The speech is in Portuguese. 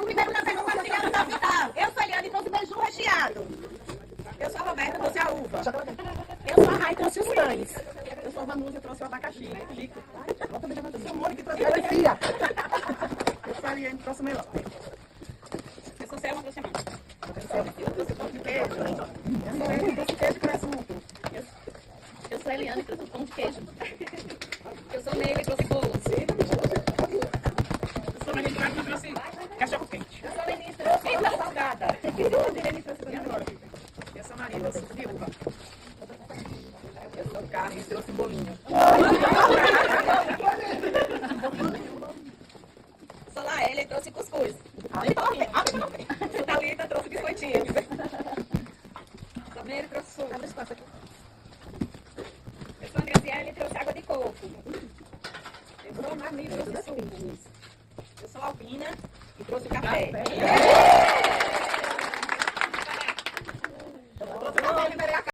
o primeiro café compartilhado da vida. Eu sou a Eliane e trouxe beiju recheado. Eu sou a Roberta, trouxe a uva. Eu sou a Rai, trouxe os pães. Eu sou a Vanusa, eu trouxe o abacaxi, né? Rico. Eu sou a Mônica, trouxe a alegria. Eu sou a Eliane, trouxe o melão. Eu sou a Selma, trouxe a mão. Eu trouxe o pão de queijo. Eu sou a Eliane, trouxe queijo e presunto. Eu sou a Eliane, trouxe o pão de queijo. Eu sou a Neila, trouxe bolos. Eu sou a Melissa, trouxe cachorro quente. Eu sou a Lenise, trouxe pizza salgada. Eu sou a Maria, trouxe viúva. Eu sou o Carlos, trouxe bolinho. Eu sou a Laélia, trouxe cuscuz. Eu sou a Thalita, trouxe biscoitinhos. Sabeiro, trouxe suco. Eu sou a Graziele, trouxe água de coco. Eu sou a Marli, trouxe suco. Eu sou a Albina e trouxe café.